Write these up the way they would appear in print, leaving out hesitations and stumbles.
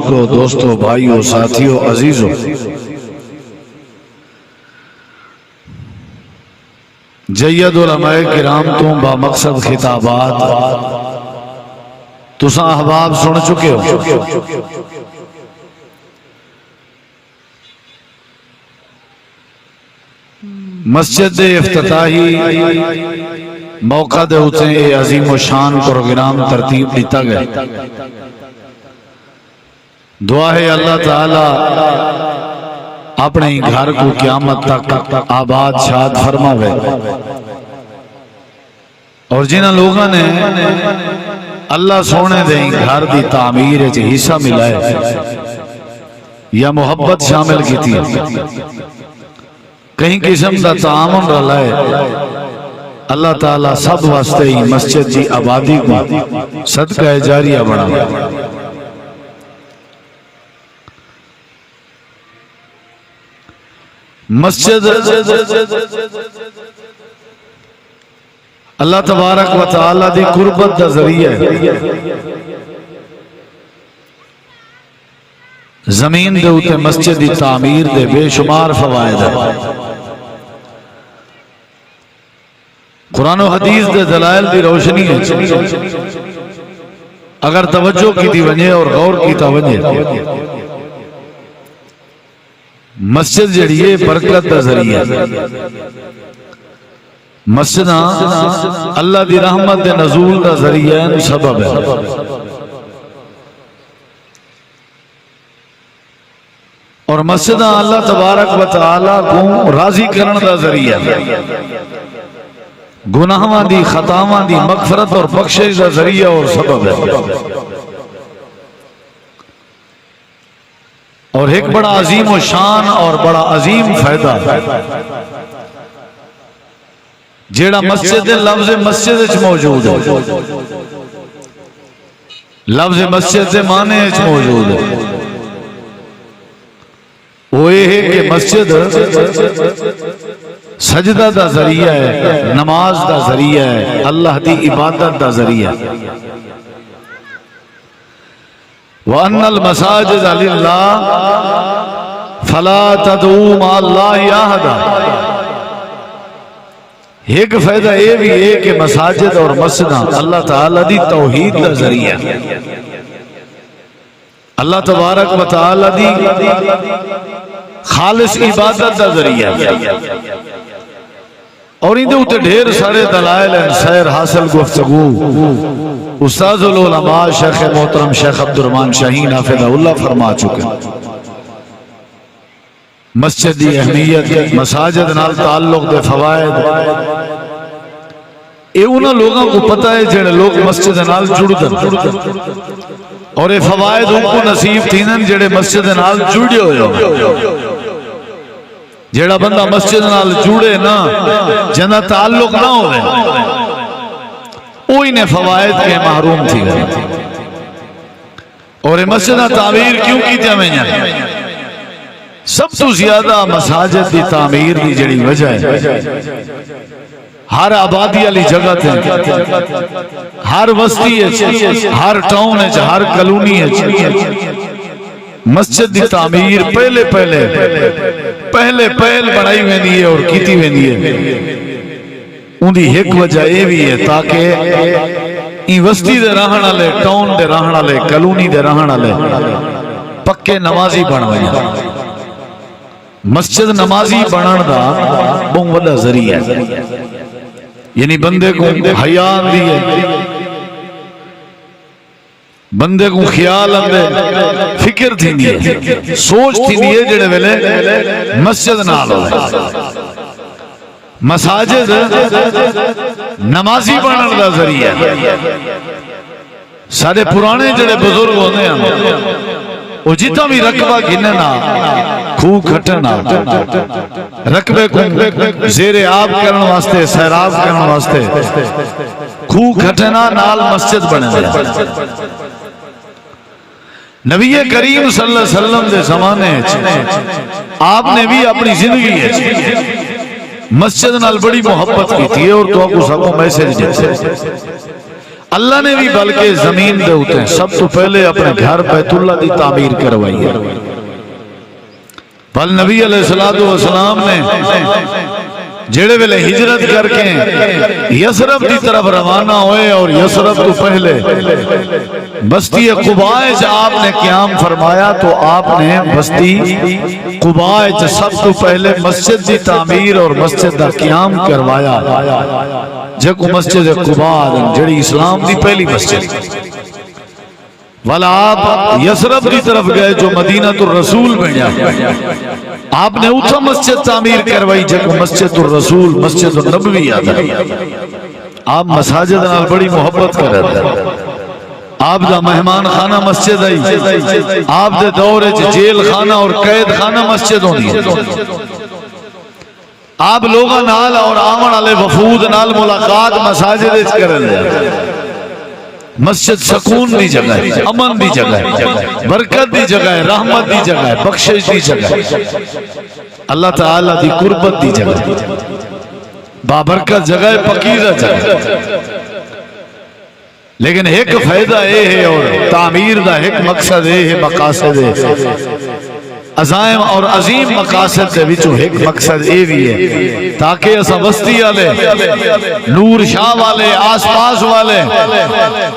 بزرگوں، دوستوں، بھائیوں، ساتھیوں، عزیزوں، جید علماء کرام تو با مقصد خطابات تساں احباب سن چکے ہو۔ مسجد افتتاحی موقع دے ہوتے ہیں یہ عظیم و شان پروگرام ترتیب دیتا گئے۔ دعا ہے اللہ تعالی اپنے ہی گھر کو قیامت تک آباد شاد فرماوے، اور جنہاں لوگوں نے اللہ سونے دے گھر دی تعمیر وچ حصہ ملا ہے یا محبت شامل کیتی ہے، کہیں قسم دا تعامل رلا ہے، اللہ تعالیٰ سب واسطے ہی مسجد دی آبادی کو صدقہ جاریہ بنا۔ مسجد اللہ تبارک و تعالی دی قربت دا ذریعہ ہے۔ زمین دے اوتے مسجد دی تعمیر دے بے شمار فوائد ہیں۔ قرآن و حدیث دے دلائل دی روشنی ہے، اگر توجہ کی دی ونجے اور غور کی توجہ مسجد جڑیے برکت دا ذریعہ، مسجد اللہ دی رحمت دے نزول دا ذریعہ سبب ہے، اور مسجد اللہ تبارک و تعالی کو راضی کرن دا ذریعہ ہے، گناہاں دی خطاواں دی مغفرت اور بخشش دا ذریعہ اور سبب ہے، اور ایک بڑا عظیم و شان اور بڑا عظیم فائدہ جیڑا مسجد لفظ مسجد اچ موجود ہے، لفظ مسجد سے معنی اچ موجود ہے، وہ یہ ہے کہ مسجد سجدہ دا ذریعہ ہے، نماز دا ذریعہ ہے، اللہ دی عبادت دا ذریعہ ہے۔ وَأَنَّ الْمَسَاجِدَ لِلَّهِ فَلَا تَدْعُوا مَعَ اللَّهِ أَحَدًا۔ ایک فائدہ یہ بھی ہے کہ مساجد اور مسجداں اللہ تعالیٰ دی توحید دا ذریعہ، اللہ تبارک و تعالیٰ دی خالص عبادت دا ذریعہ، اور اندے ہوتے ڈھیر سارے دلائل ہیں، سیر حاصل گفتگو استاذ العلماء شیخ محترم شیخ عبدالرحمن شاہین حافظہ اللہ فرما چکے۔ مسجد دی اہمیت، مساجد نال تعلق دے فوائد، اے انہاں لوگوں کو پتہ ہے جنہیں لوگ مسجد نال جڑ دن، اور اے فوائد ان کو نصیب تھینن جڑے مسجد نال جڑے ہوئے۔ جیڑا بندہ مسجد نال جڑے نا، جنہ تعلق نہ ہوئے، اوہی نے فوائد کے محروم تھی گئے۔ اور مسجدہ تعمیر کیوں کی جامعہ جائے؟ سب تو زیادہ مساجد دی تعمیر دی جڑی وجہ ہے، ہر آبادی علی جگہ تھے، ہر وسطی ہے، ہر ٹاؤن ہے، ہر کلونی ہے، مسجد دی تعمیر پہلے بڑھائی ویندی ہے اور کیتی ویندی ہے۔ ان دی ایک وجہ یہ بھی ہے تاکہ این وسطی دے رہن والے، ٹاؤن دے رہن والے، کلونی دے رہن والے پکے نمازی بن ویندے۔ مسجد نمازی بنن دا بہت وڈا ذریعہ ہے، یعنی بندے کو حیا آندی ہے، بندے کو خیال آندے، فکر تھیندی ہے، سوچ تھیندی ہے جڑے ویلے مسجد نال ہوئے۔ مساجد نمازی بنن دا ذریعہ ہے۔ سارے پرانے جڑے بزرگ ہوندے ہیں وہ جتنا بھی رقبہ گننا، کھو کھٹنا، رقبے کو زیر آب کرن واسطے، سیراب کرن واسطے کھو کھٹنا نال مسجد بنے دے۔ نبی کریم صلی اللہ علیہ وسلم دے زمانے آپ نے بھی اپنی زندگی ہے مسجد نال بڑی محبت کی تھی، اور تو آپ کو سب کو میسیج دیتے اللہ نے بھی بلکہ زمین دے ہوتے ہیں سب تو پہلے اپنے گھر بیت اللہ دی تعمیر کروائی ہے. بل نبی علیہ السلام نے جڑے ویلے ہجرت کر کے یثرب دی طرف روانہ ہوئے اور یثرب تو پہلے بستی قباء آپ نے قیام فرمایا تو آپ نے بستی قباء سب تو پہلے مسجد دی تعمیر اور مسجد دا قیام کروایا جکو مسجد قباء جڑی اسلام دی پہلی مسجد. والا آپ یثرب دی طرف گئے جو مدینہ الرسول بنیا آپ نے اتھا مسجد تعمیر کروائی جکو مسجد الرسول مسجد النبوی یاد ہے. آپ مساجد نال بڑی محبت کر رہے تھے. آپ دا مہمان خانہ مسجد آئی آپ دے دورے جیل خانہ اور قید خانہ مسجد ہونی ہے. آپ لوگاں نال اور آمن والے وفود نال ملاقات مساجد اس کر رہے ہیں. مسجد سکون دی جگہ ہے امن دی جگہ ہے برکت دی جگہ ہے رحمت دی جگہ ہے بخشش دی جگہ ہے اللہ تعالیٰ دی قربت دی جگہ ہے بابرکت جگہ ہے پکیزہ جگہ ہے. لیکن ایک فائدہ اے ہے اور تعمیر دا ایک مقصد اے ہے مقاصد ہے عظائم اور عظیم مقاصد دے وچوں ایک مقصد اے بھی ہے تاکہ اسا بستی والے نور شاہ والے آس پاس والے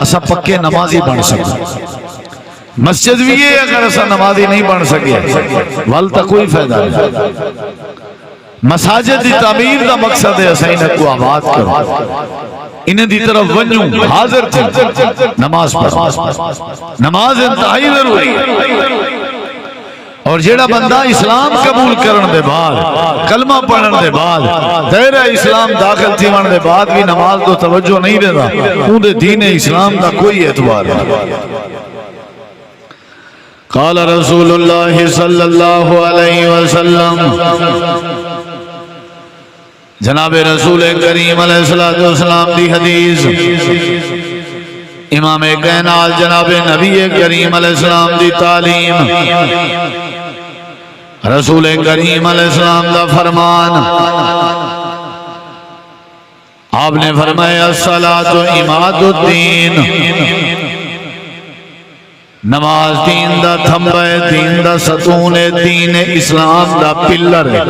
اسا پکے نمازی بن سکیں. مسجد بھی ہے اگر اسا نمازی نہیں بن سکے والتا کوئی فائدہ نہیں. مساجد دی تعمیر دا مقصد ہے اسا انہیں کو آباد کرو انہیں دی طرف ونجوں حاضر تھے نماز پڑھ نماز انتہائی ضروری ہے. اور جیڑا بندہ اسلام قبول کرن دے بعد کلمہ پڑھن دے بعد دائرہ اسلام داخل تھی من دے بعد بھی نماز تو توجہ نہیں دیتا ان دے دین اسلام دا کوئی اعتبار نہیں. قال رسول اللہ صلی اللہ علیہ وسلم جناب رسول کریم علیہ السلام دی حدیث امام کائنات جناب نبی کریم علیہ السلام دی تعلیم رسول کریم علیہ السلام دا فرمان آپ نے فرمایا الصلاۃ عماد الدین نماز دین دا تھمبا ہے دین دا ستون ہے دین اسلام دا پلر ہے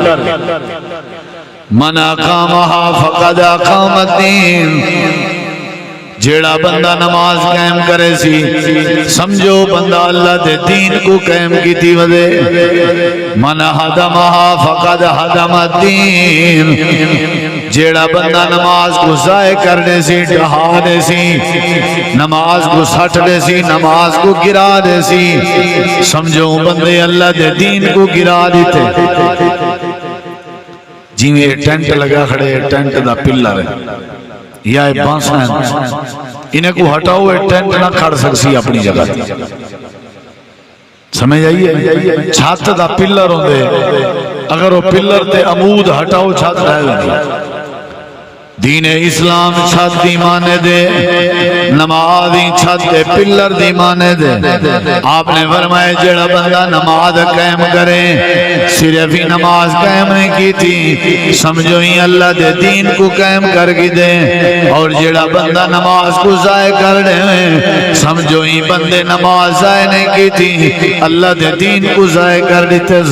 من اقامہا فقد اقام الدین جیڑا بندہ نماز قائم کرے سی سمجھو بندہ اللہ دے دین کو قائم کی تھی وزے من حدمہا فقد حدم الدین جیڑا بندہ نماز کو ضائع کرنے سی ڈہا دے سی نماز کو سٹ دے سی نماز کو گرا دے سی سمجھو بندے اللہ دے دین کو گرا دیتے. جی میں ٹینٹ لگا کھڑے ٹینٹ دا پلر ہے یا بانسا ہے انہیں کو ہٹاؤ ٹینٹ نہ کھڑ سکسی اپنی جگہ سمجھ آئیے چھات دا پلر ہوں دے اگر وہ پلر تے عمود ہٹاؤ چھات رہ لگی. دین اسلام چھت دی مانے دے نمازی چھت دے پلر دی مانے دے. آپ نے فرمائے جڑا بندہ نماز قائم کرے صرف ہی نماز قائم نہیں کی تھی سمجھو ہی اللہ دے دین کو قائم کر کی دے اور جڑا بندہ نماز کو ضائع کر دے سمجھو ہی بندے نماز ضائع نہیں کی تھی اللہ دے دین کو ضائع کر دیتے.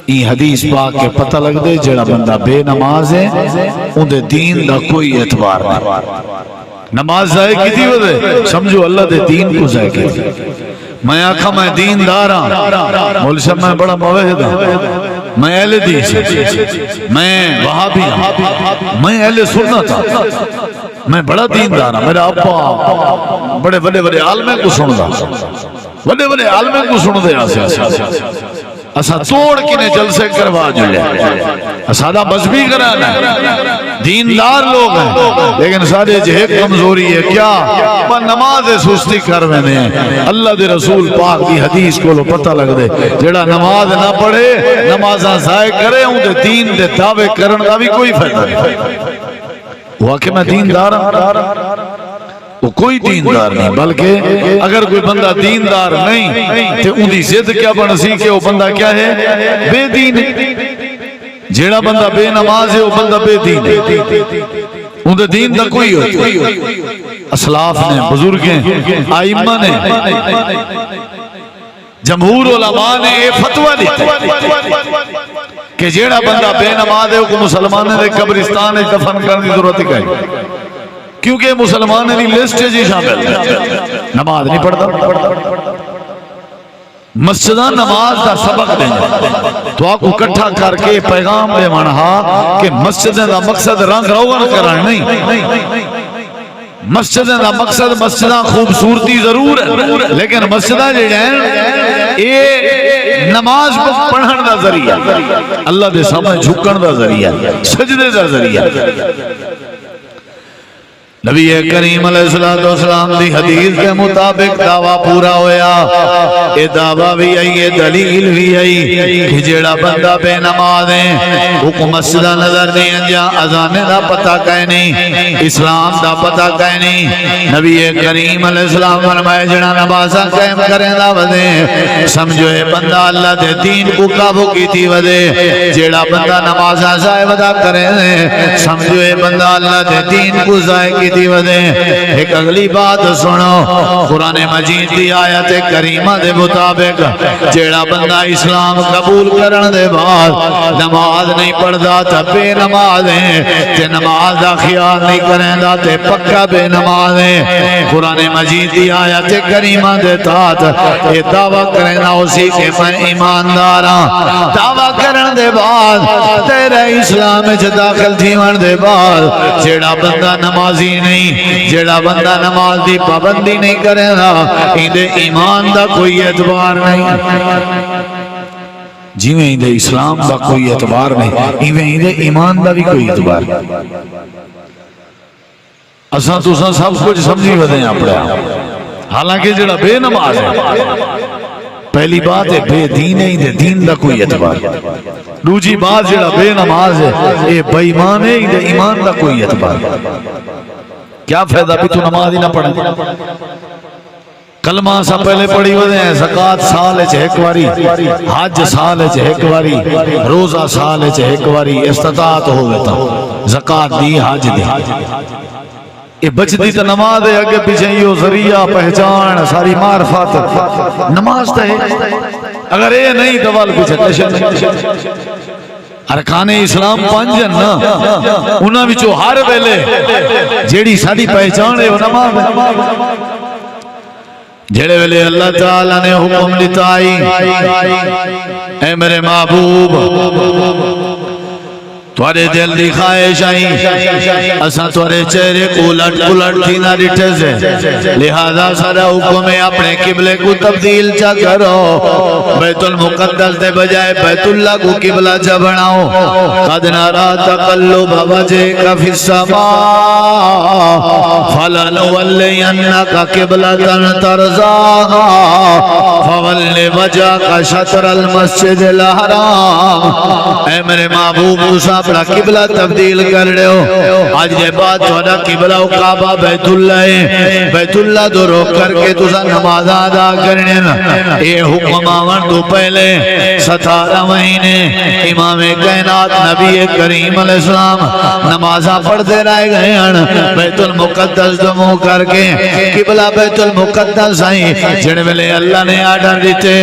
یہ حدیث پاک کے پتہ لگ دے جڑا بندہ بے نماز ہے ان دے دین دا کوئی اعتبار نہیں. نماز ضائع کی تھی وجہ سمجھو اللہ دے دین کو ضائع کی تھی. میں آکھا میں دین داراں مولوی صاحب میں بڑا موحد ہوں میں اہل حدیث میں وہابی ہوں میں اہل سنت تھا میں بڑا دین داراں میرا ابا بڑے بڑے بڑے عالمیں کو سن دا بڑے بڑے عالمیں کو سن دے اسا توڑ کنے جلسے کروا جلے اسادہ مذہبی کرانا دیندار لوگ ہیں لیکن سارے جہے کمزوری ہے کیا میں نماز سستی کر میں اللہ دے رسول پاک کی حدیث کو لو پتہ لگ دے جڑا نماز نہ پڑھے نمازاں ضائع کرے ان دے دین دے دعوے کرن دا بھی کوئی فائدہ نہیں. ہوا کہ میں دیندار وہ کوئی دیندار نہیں بلکہ اگر کوئی بندہ دیندار نہیں تو ان دی ضد کیا بن سی کہ وہ بندہ کیا ہے بے دین. جیڑا بندہ بے نماز ہے وہ بندہ بے دین ہے. اندر دین دا کوئی ہوتی اسلاف نے بزرگیں آئمہ نے جمہور علماء نے یہ فتوہ دیتا کہ جیڑا بندہ بے نماز ہے وہ مسلمانوں نے قبرستان ہے دفن کرنے کی ضرورت ہے کیونکہ مسلمانوں نے لسٹ جی شامل نماز نہیں پڑھتا مسجدہ نماز دا سبق دیں تو آپ کو کٹھا کر کے پیغام دے منہا کہ مسجدہ دا مقصد رنگ روغن کرنا نہیں مسجدہ دا مقصد مسجدہ خوبصورتی ضرور ہے لیکن مسجدہ جو ہیں یہ نماز پڑھن دا ذریعہ اللہ دے سامنے جھکن دا ذریعہ سجدے دا ذریعہ نبی کریم علیہ السلام دی حدیث کے مطابق دعویٰ پورا ہویا یہ دعویٰ بھی ہے یہ دلیل بھی ہے کہ جیڑا بندہ بے نماز ہے وہ کو مسجدہ نظر نہیں انجا اذانے دا پتہ کہیں نہیں اسلام دا پتہ کہیں نہیں نبی کریم علیہ السلام فرمائے جیڑا نمازہ قائم کریں دا ودے سمجھو اے بندہ اللہ دے دین کو قابو کی تھی ودے جیڑا بندہ نمازہ زائے ودا کریں سمجھو اے بندہ اللہ دے دین کو زائے کی دی ودے ایک اگلی بات سنو قرآن مجید دی آیت کریمہ دے مطابق جیڑا بندہ اسلام قبول کرن دے بعد نماز نہیں پڑھدا تا بے نماز ہے تے نماز دا خیال نہیں کرن دا تے پکا بے نماز ہے قرآن مجید دی آیت کریمہ دے تحت یہ دعویٰ کرنا اسی کے میں ایمانداراں دعویٰ کرن دے بعد تیرے اسلام وچ داخل تھیون دے بعد جیڑا بندہ نمازی نہیں جیڑا بندہ نماز دی پابندی نہیں کرے گا اندے ایمان دا کوئی اعتبار نہیں جی میں اندے اسلام دا کوئی اعتبار نہیں اندے ایمان دا بھی کوئی اعتبار اساں تو سب کچھ سمجھی ودیں اپنے حالانکہ جیڑا بے نماز ہے پہلی بات ہے بے دین ہے اندے دین دا کوئی اعتبار دوسری بات جیڑا بے نماز ہے اے بے ایمان ہے اندے ایمان دا کوئی اعتبار کیا فائدہ بھی تو نماز ہی نہ پڑھیں کلمہ سا پہلے پڑھی ہوئے ہیں زکاة سال ہے ایک واری حج سال ہے ایک واری روزہ سال ہے ایک واری استطاعت ہوئے تا زکاة دی حج دی یہ بچتی تا نماز ہے اگے پیچھے یہ ذریعہ پہچان ساری معرفت نماز تا ہے اگر یہ نہیں دوال کچھ تشن نہیں ارکان اسلام پانچن نا انہاں وچوں ہر ویلے جیڑی ساری پہچان ہے وہ نماز ہے جیڑے ویلے اللہ تعالیٰ نے حکم لتائی اے میرے محبوب توارے دل دی خواہش آئی اساں توارے چہرے کو لٹ تھی نہ ڈٹھے سے لہذا سارا حکم ہے اپنے قبلے کو تبدیل چا کرو بیت المقدس دے بجائے بیت اللہ کو قبلہ چا بناؤ قد نرا تقلب وجهک فی السماء فلنولینک قبلۃ ترضاها فول وجهک شطر المسجد الحرام اے میرے محبوب صاحب اپنا قبلہ تبدیل کر رہے ہو آج کے بعد تھوڑا قبلہ و کعبہ بیت اللہ ہے بیت اللہ دو روک کر کے تُسا نماز ادا کرنے یہ حکم آون تو پہلے 17 مہینے امام کائنات نبی کریم علیہ السلام نمازہ پڑھتے رہے گئے ہیں بیت المقدس دمو کر کے قبلہ بیت المقدس آئی جن ملے اللہ نے آڈر دیتے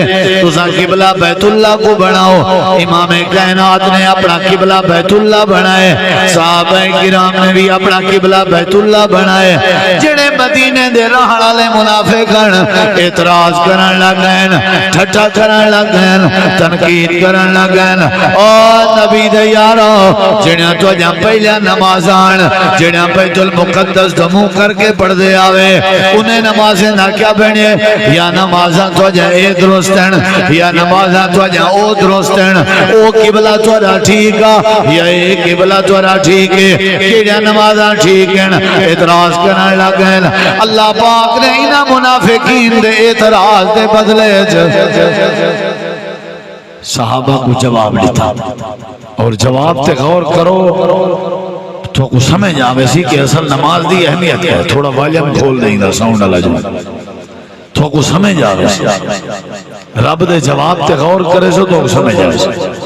تُسا قبلہ بیت اللہ کو بناؤ امام کائنات نے اپنا قبلہ بیت اللہ بنائے صحابہ کرام نے بھی اپنا قبلہ بیت اللہ بنائے جنہیں مدینے دے رہالے منافقن اعتراض کرن لگن ٹھٹا کرن لگن تنقید کرن لگن اور نبی دے یارو جنہیں تو جہاں پہلے نمازان جنہیں بیت المقدس دمو کر کے پڑھ دے آوے انہیں نمازیں نہ کیا بنے یا نمازاں تو جہاں اے درستن یا نمازاں تو جہاں او درستن او قبلہ تو رہا ٹھیکا یا ایک قبلہ تورا ٹھیک ہے کیڑیا نمازاں ٹھیک ہیں اعتراض کرنے لگن اللہ پاک نے انہا منافقین دے اعتراض دے بدلے صحابہ کو جواب لیتا اور جواب تے غور کرو تو کو سمجھ آوے سی کہ اصل نماز دی اہمیت ہے تھوڑا والیم کھول دیں دا ساؤنڈ اللہ جو تو کو سمجھ آوے سی رب دے جواب تے غور کرے سو تو کو سمجھ آوے سی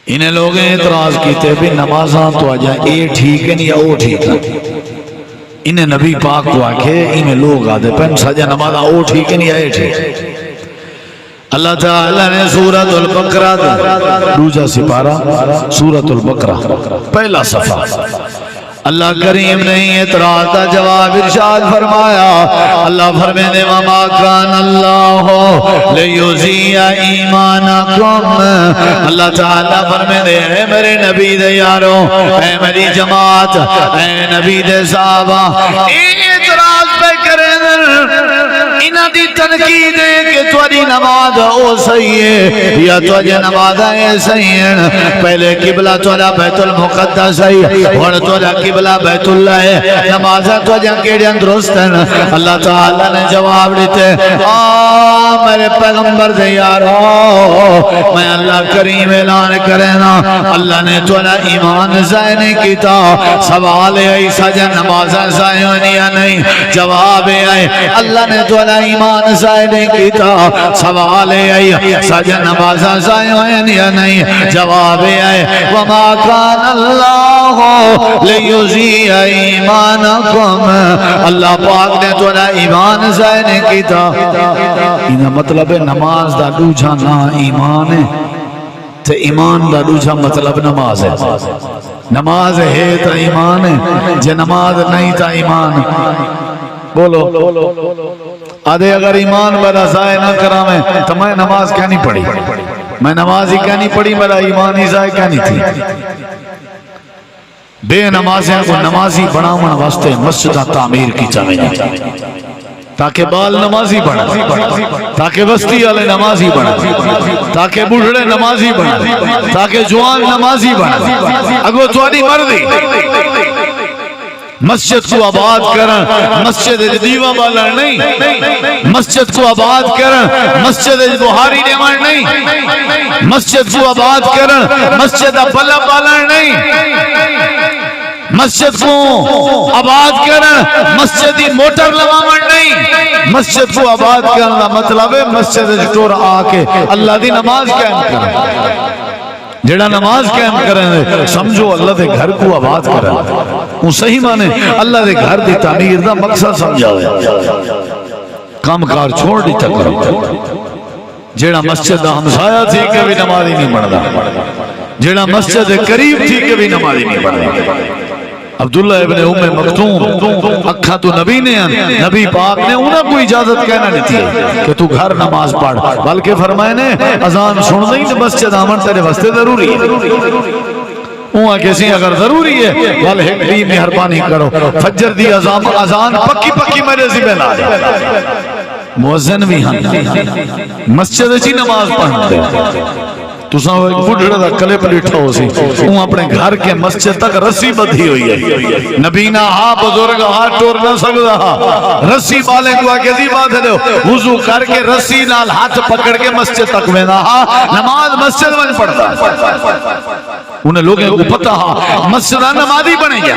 انہیں لوگ اعتراض کیتے بھی نمازاں تو آجا اے ٹھیک ہے نہیں یا او ٹھیک ہے. انہیں نبی پاک کو آکھے انہیں لوگ آدھے پہن سجا نمازاں او ٹھیک ہے نہیں یا اے ٹھیک ہے. اللہ تعالیٰ نے سورۃ البقرہ دوجا سپارہ سورۃ البقرہ پہلا صفحہ اللہ کریم نے اعتراض کا جواب ارشاد فرمایا. اللہ فرمانے وما کان اللہ لیضیع ایمانکم. اللہ تعالیٰ فرمانے اے میرے نبی دے یاروں، اے میری جماعت، اے نبی دے صحابہ، اعتراض پہ کریں انہاں دی تنقید ہے کہ تھوڑی نماز او صحیح ہے یا تھوڑی نماز اے صحیح ہے. پہلے قبلہ تھوڑا بیت المقدس ہے اور تھوڑا قبلہ بیت اللہ ہے، نماز تھوڑا کیڑے درست ہیں. اللہ تعالیٰ نے جواب دیتے میرے پیغمبر دے یارو، میں اللہ کریم اعلان کرنا اللہ نے تھوڑا ایمان ضائع نہیں کیتا. سوال ہے سجا نماز ضائع ہونی یا نہیں؟ جواب ہے اللہ نے تھوڑا ایمان ضائع نہیں کیتا. سوال ہے سجا نماز ضائع ہونی یا نہیں؟ جواب ہے وما کان اللہ لیضیع ایمانکم. اللہ پاک نے تھوڑا ایمان ضائع نہیں کیتا. انہا مطلب ہے نماز دا دوجھا نا ایمان ہے تے ایمان دا دوجھا مطلب نماز ہے. نماز ہے تا ایمان ہے، جے نماز نہیں تا ایمان. بولو آدھے اگر ایمان بڑا ضائع نہ کرامیں تو میں نماز کیا نہیں پڑھی، میں نماز ہی کیا نہیں پڑھی، میرا ایمان ہی ضائع کیا نہیں تھی. بے نمازیں کو نمازی بناون واسطے مسجدہ تعمیر کی چاہیے تاکہ بال نمازی بنا، تاکہ بستی والے نمازی بنا، تاکہ بڑھڑے نمازی بنا، تاکہ جوان نمازی بنا. اگو تھوڑی مرضی مسجد کو آباد کرن، مسجد دیوہ بالا نہیں، مسجد کو آباد کرن، مسجد بہاری دیوان نہیں، مسجد کو آباد کرن، مسجد بلب بالا نہیں، مسجد کو آباد کرن، مسجدی موٹر لوامن نہیں. مسجد کو آباد کرنا مطلب ہے مسجد جٹور آکے اللہ دی نماز قائم کرن. جڑا نماز قائم کریں سمجھو اللہ دے گھر کو آباد کریں. وہ صحیح مانے اللہ دے گھر دی تعمیر دا مقصد سمجھاوے. کام کار چھوڑ دیتا کرو. جڑا مسجد دا ہمسایا تھی کہ بھی نمازی نہیں بڑھدا، جڑا مسجد قریب تھی کہ بھی نمازی نہیں بڑھدا. عبداللہ ابن ام مکتوم اکھا تو نبی نے نبی پاک نے انہیں کوئی اجازت کہنا نہیں تھی کہ تو گھر نماز پڑھ، بلکہ فرمائے نے اذان سن دیں تو مسجد آمن تیرے واسطے ضروری ہے. وہاں کسی اگر ضروری ہے والے بھی مہربانی کرو فجر دی اذان پکی پکی میرے ذمہ لا جائے. مؤذن بھی ہم مسجد چی نماز پڑھتے تو ساں ایک بڑھڑا دا کلے پر اٹھا ہو سی وہ اپنے گھر کے مسجد تک رسی بدھی ہوئی ہے. نبینا ہاں بزرگ ہاں ٹور نہ سکتا رسی بالے کو آکے دی بات ہے وضو کر کے رسی نال ہاتھ پکڑ کے مسجد تک میں ہاں نماز مسجد میں پڑھتا. انہیں لوگوں کو پتہ ہاں مسجد نمازی بنے گیا.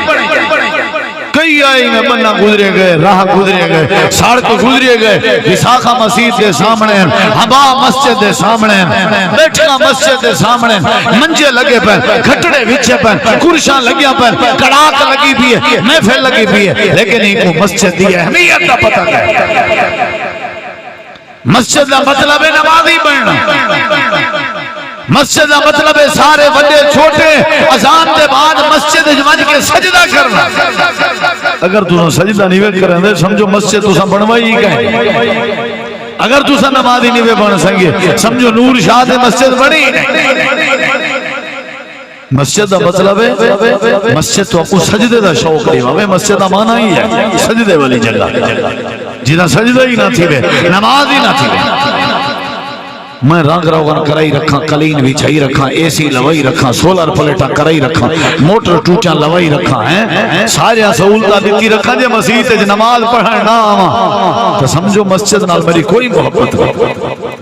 کئی آئی میں بننا گزرے گئے، راہ گزرے گئے، سڑک گزرے گئے، وساخہ مسجد کے سامنے ہبا مسجد کے سامنے بیٹھنا مسجد کے سامنے منجے لگے پر کھٹڑے وچے پر کرشاں لگیا پر کڑاک لگی بھی ہے محفل لگی بھی ہے، لیکن ایک کو مسجد دی اہمیت کا پتہ ہے. مسجد کا مطلب ہے نمازی بننا. مسجد کا مطلب ہے سارے بڑے چھوٹے اذان دے بعد مسجد جمعج کے سجدہ کرنا. اگر تو سجدہ نہیں کریں دے سمجھو مسجد تو سن بنوائی ہی کہیں. اگر تو سن نمازی نہیں بن سنگے سمجھو نور شاہ دے مسجد بڑی مسجد دا مطلب ہے مسجد تو آپ کو سجدے دا شوق نہیں ہوئے. مسجد دا معنی ہی ہے سجدے والی جگہ جنہاں سجدہ ہی نہ تھی بے نماز ہی نہ تھی بے. میں رنگ روغن کرائی رکھاں، کلین بھی چھائی رکھاں، اے سی لوائی رکھاں، سولر پلیٹا کرائی رکھاں، موٹر ٹوچاں لوائی رکھاں ہیں سارے سہولتہ دیتی رکھاں جے مسیح تے نماز پڑھائیں نہ آواں تو سمجھو مسجد نال میری کوئی محبت نہیں.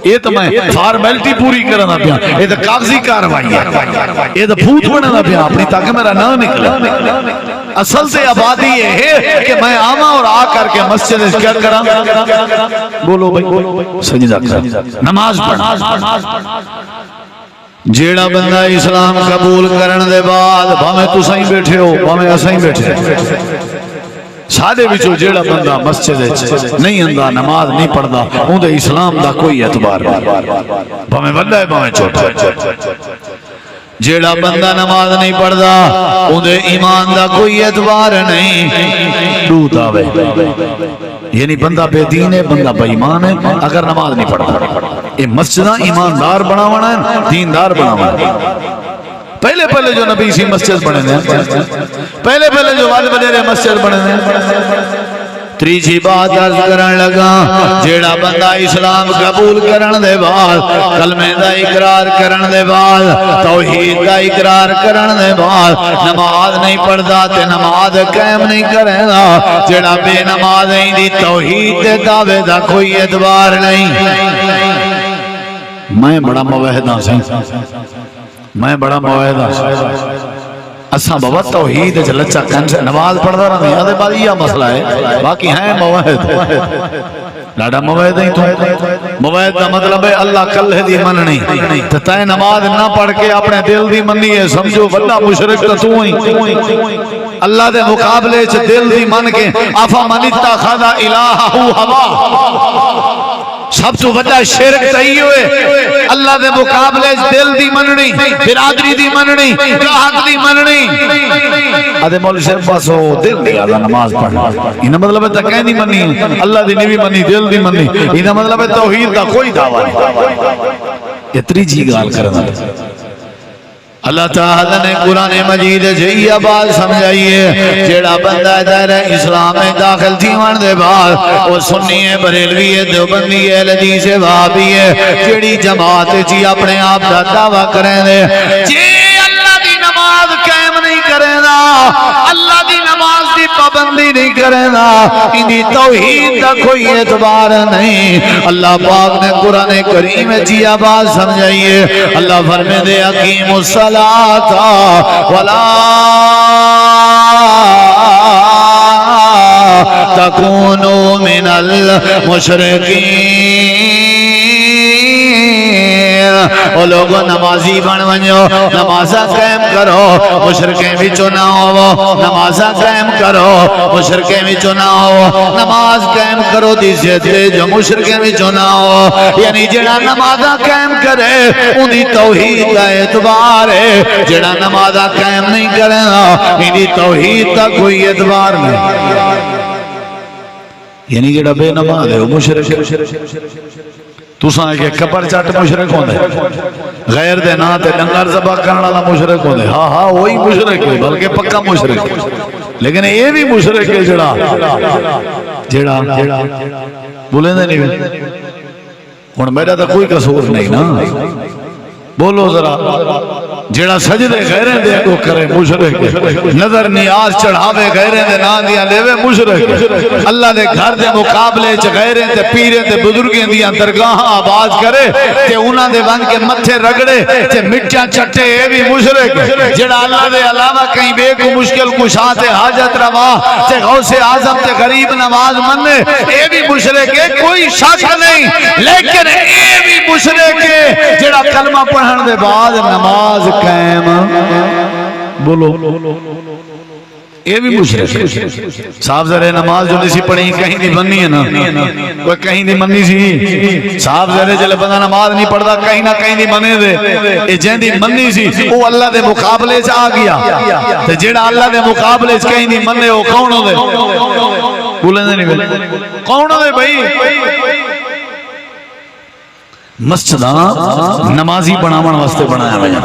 یہ تو میں فارمیلٹی پوری کرنا پیا، یہ تو کاغذی کاروائی ہے، یہ تو بھوت بننا پیا اپنی تاکہ میرا نہ نکلے. اصل سے آبادی یہ ہے کہ میں آواں اور آ کر کے مسجد کیا کراں بولو بھائی سجدہ کر نماز پڑھ. جیڑا بندہ اسلام قبول کرن دے بعد بھاویں تساں ہی بیٹھے ہو بھاویں اساں ہی بیٹھے سادے وچوں جیڑا بندہ مسجد وچ نہیں آندا نماز نہیں پڑھدا اون دے اسلام دا کوئی اعتبار نہیں بھاویں وڈا ہے بھاویں چھوٹا ہے جیڑا بندہ نماز نہیں پڑھدا اون دے ایمان دا کوئی اعتبار نہیں ڈوت آوے یعنی بندہ بے دین ہے بندہ بے ایمان ہے اگر نماز نہیں پڑھتا یہ مسجدہ ایماندار بناونا ہے دیندار بناونا ہے پہلے جو نبی سی مسجد بنے ہیں پہلے جو والد وڈیرے مسجد بنے ہیں تریجی بات عرض کرن لگا جیڑا بندہ اسلام قبول کرن دے بعد کلمے دا اقرار کرن دے بعد توحید دا اقرار کرن دے بعد نماز نہیں پڑھدا تے نماز قائم نہیں کرے گا جیڑا بے نماز نہیں دی توحید دے دعوے دا کوئی اعتبار نہیں میں بڑا موحدہ سے اساں بابا توحید لچا کن سے نماز پڑھدا رہا نہیں آدھے بعد یہ مسئلہ ہے باقی ہیں موحد لاڑا موحد نہیں تو موحد دا مطلب ہے اللہ کلہ دی مننی تے نماز نہ پڑھ کے اپنے دل دی مننی ہے سمجھو بڑا مشرک تو ہی اللہ دے مقابلے چ دل دی من کے افا من اتخذ الہہ ہوا سب تو بڑا شرک تہی ہوئے اللہ دے مقابلے دل دی مننی برادری دی مننی گراہک دی مننی آدھے مولوی صاحب بس ہو دل دی آدھا نماز پڑھنا انہا مطلب ہے تکہیں دی مننی اللہ دی نبی مننی دل دی مننی انہا مطلب ہے توحید کا کوئی دعویٰ نہیں اتری جی گال کرنا اللہ تعالیٰ نے قرآن مجید جئی آباد سمجھائیے جیڑا بندہ دائرہ اسلام میں داخل تھی وان دے بعد وہ سنی ہے بریلوی ہے دیوبندی ہے حدیث ہے وہابی ہے جیڑی جماعت جی اپنے آپ دا دعویٰ کریں دے جی اللہ دی نماز قائم نہیں کریں دا اللہ دی نماز دی پابندی نہیں کریں دا اندی توحید دا کوئی اعتبار نہیں اللہ پاک نے قرآن کریم جی آباد سمجھائیے اللہ فرمے دے اقیم الصلاۃ ولا تکونوا من المشرکین او لوگوں نمازی بن ونجو نمازہ قائم کرو مشرکیں بھی چنا ہو نمازہ قائم کرو مشرکیں بھی چنا ہو نماز قائم کرو دیزیت لے جو مشرکیں بھی چنا ہو یعنی جڑا نمازہ قائم کرے انہی توحید کا اعتبار ہے جڑا نمازہ قائم نہیں کرے انہی توحید کا کوئی اعتبار نہیں یعنی جڑا بے نماز ہے وہ مشرک تو ساں کہ کپڑ چاٹ مشرک ہوندے غیر دے نا تے ڈنگر ذبح کرنے والا مشرک ہوندے ہاں وہی مشرک ہے بلکہ پکا مشرک ہے لیکن یہ بھی مشرک ہے جڑا بولیں دے نہیں ہن میرا تو کوئی قصور نہیں نا بولو ذرا جیڑا سجدے غیریں دے کو کرے مشرک نظر نیاز چڑھاوے غیریں دے نا دیا لیوے مشرک اللہ دے گھر دے مقابلے چ غیریں تے پیریں تے بزرگیں دیا درگاہ آباد کرے تے انہاں دے بن کے متھے رگڑے تے مٹیاں چٹے اے بھی مشرک جیڑا اللہ دے علاوہ کہیں بے کو مشکل کشا تے حاجت روا تے غوث اعظم تے غریب نواز مننے اے بھی مشرک ہے کوئی شک نہیں لیکن اے بھی مشرک ہے جیڑا کلمہ پڑھن دے بعد نماز قائم بولو یہ بھی مشرک ہے صاحب ذرے نماز جو نہیں سی پڑھی کہیں نہیں بننی ہے نا کوئی کہیں نہیں بننی سی صاحب ذرے جلے بندہ نماز نہیں پڑھتا کہیں نہ کہیں نہیں بنے دے یہ جہن دی بننی سی وہ اللہ دے مقابلے سے آ گیا تو جیڑا اللہ دے مقابلے سے کہیں نہیں بننے وہ کون ہو دے بولیں دے نہیں کون ہو دے بھائی مسجدہ نمازی بناون واسطے بنایا ہویا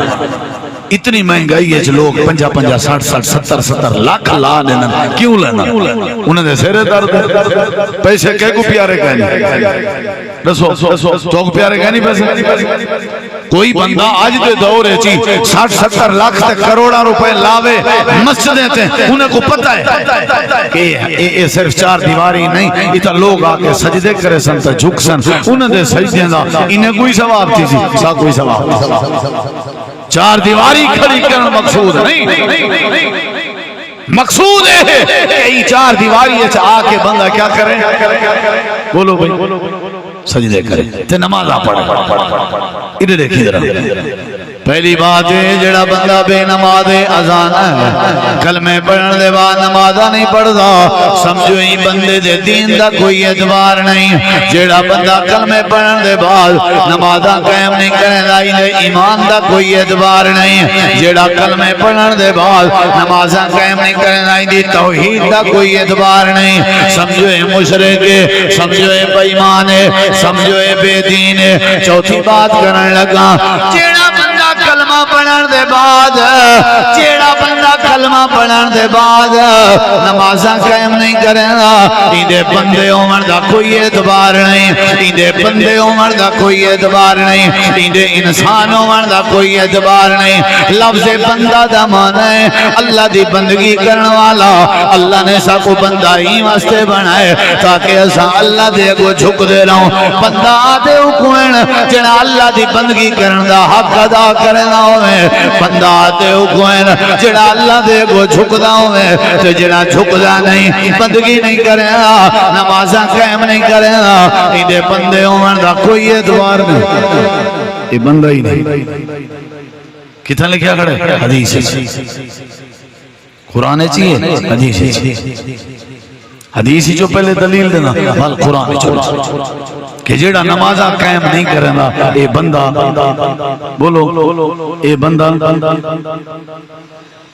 اتنی مہنگائی ہے لوگ 50 50 60 60 70 لاکھ لا دینا کیوں لینا انہیں دے سیرے درد پیسے کہے کو پیارے کہنے رسو چوک پیارے کہنے پیسے کوئی بندہ آج دے دور ہے 60 70 لاکھ تک کروڑا روپے لاوے مسجدیں تھے انہیں کو پتہ ہے کہ یہ صرف 4 دیواری نہیں اتنا لوگ آکے سجدے کرے سن تا جھک سن انہیں دے سجدیں دا انہیں کوئی ثواب تھی سا کوئی ثواب 4 دیواری کھڑی کرنا مقصود نہیں مقصود ہے کہ 4 دیواری ہے آکے بندہ کیا کرے بولو بھائی سجدے کرے تے نمازہ پڑھے ادھر دیکھیں ذرا پہلی بات ہے جڑا بندہ بے نماز اذان ہے کلمے پڑھن دے بعد نماز نہیں پڑھدا سمجھو ہی بندے دے دین دا کوئی اعتبار نہیں جڑا بندہ کلمے پڑھن دے بعد نماز قائم نہیں کردا ایمان دا کوئی اعتبار نہیں جڑا کلمے پڑھن دے بعد نماز قائم نہیں کردا توحید دا کوئی اعتبار نہیں سمجھو اے مشرک ہے سمجھو اے بے ایمان ہے سمجھو اے بے دین ہے چوتھی بات کرن لگا جڑا بندہ کلمہ پڑھن دے بعد جیڑا بندہ کلمہ پڑھن دے بعد نمازاں قائم نہیں کرنا ایندے بندے ہون دا کوئی اعتبار نہیں ایندے بندے ہون دا کوئی اعتبار نہیں ایندے انسان ہون دا کوئی اعتبار نہیں لفظ بندہ دا معنی ہے اللہ دی بندگی کرن والا اللہ نے سب کو بندہ ہی واسطے بنائے تاکہ اساں اللہ دے اگوں جھک دے رہوں بندہ دے کوئن جڑا اللہ دی بندگی کرن دا حق ادا کرنا ہوئے بندہ تے کوئن جڑا اللہ دے کو جھکدا ہوئے تے جڑا جھکدا نہیں بندگی نہیں کرنا نمازاں قائم نہیں کرنا ایندے بندے ہون دا کوئی اعتبار نہیں یہ بندہ ہی نہیں کتنا لکھیا کھڑے حدیث قرآن چاہیے حدیث حدیث جو پہلے دلیل دینا بل قرآن چاہیے کہ جیڑا نمازہ قائم نہیں کرنا اے بندہ بولو اے بندہ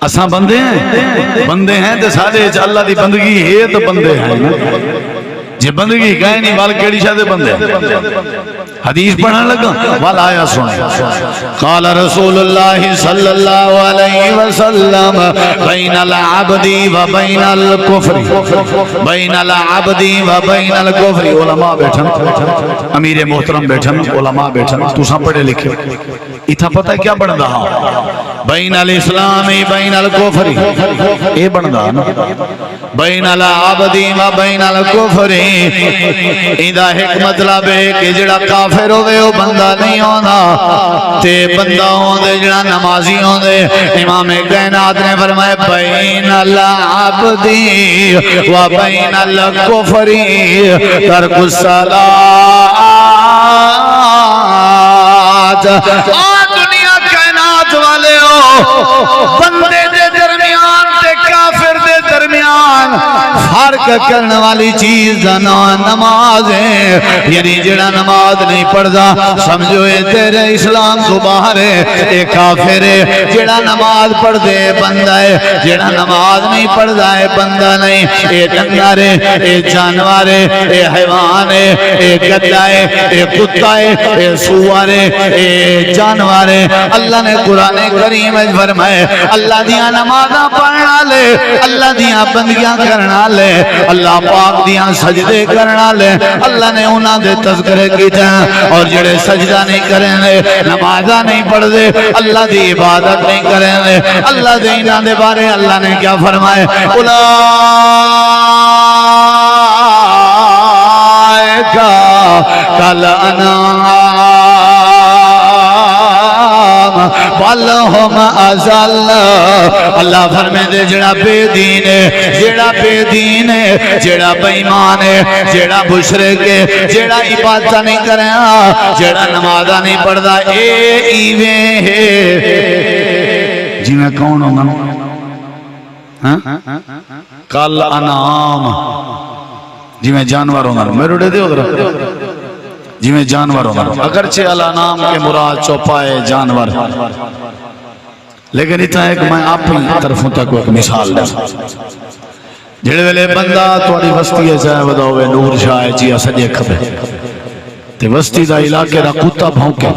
اساں بندے ہیں تو سارے اللہ دی بندگی ہے تو بندے ہیں جی بندگی کہیں نہیں وال کیڑی شاہ دے بندے حدیث پڑھنے لگا وال آیا سنے قال رسول اللہ صلی اللہ علیہ وسلم بین العبد و بین الکفر بین العبد و بین الکفر علماء بیٹھن امیر محترم بیٹھن علماء بیٹھن تو ساں پڑھے لکھے اتھا پتہ کیا بڑھ رہا بین الاسلام بین الکفر اے بڑھ رہا بین العبد و بین الکفر ایدہ ایک مطلب ہے کہ جڑا کافر ہوئے وہ بندہ نہیں ہونا تے بندہ ہوندے جڑا نمازی ہوندے امام کائنات نے فرمائے بین العبدی و بین الکفری ترک الصلاة دنیا کائنات والے ہو بندے دے درمیان تے کافر دے درمیان فرق کرنے والی چیز نماز ہے یعنی جڑا نماز نہیں پڑھدا سمجھو اے تیرے اسلام تو باہر ہے اے کافر ہے جڑا نماز پڑھ دے بندہ ہے جڑا نماز نہیں پڑھدا ہے بندہ نہیں اے ڈنگر ہے اے جانور ہے اے حیوان ہے اے گدھا ہے اے کتا ہے اے سوار ہے اے جانور ہے اللہ نے قرآن کریم میں فرمائے اللہ دیاں نمازاں پڑھنا لے اللہ دیاں بندگیاں کرنا لے اللہ پاک دیاں سجدے کرنا لے اللہ نے انہاں دے تذکرے کیتے ہیں اور جڑے سجدہ نہیں کریں لے نمازہ نہیں پڑھ دے اللہ دی عبادت نہیں کریں لے اللہ دے انہاں دے بارے اللہ نے کیا فرمائے اولائکا کل والہم ازل اللہ فرمائے دے جڑا بے دین ہے جڑا بے دین ہے جڑا بے ایمان ہے جڑا مشرک ہے جڑا عبادت نہیں کرنا جڑا نمازہ نہیں پڑھدا اے ایویں ہے جی میں کون ہوں کل انعام جی میں جانور ہوں میں روڑے دے ادھر جی میں جانور ہوں اگرچہ الانام کے مراد چوپائے جانور لیکن اتنا ایک میں آپ ہی طرفوں تک ایک مثال دیں جڑے ویلے بندہ توڑی وستی ہے چاہے وداوے نور شاہ ہے چیا سجے کھبے تے وستی دا علاقے دا کتا بھونکے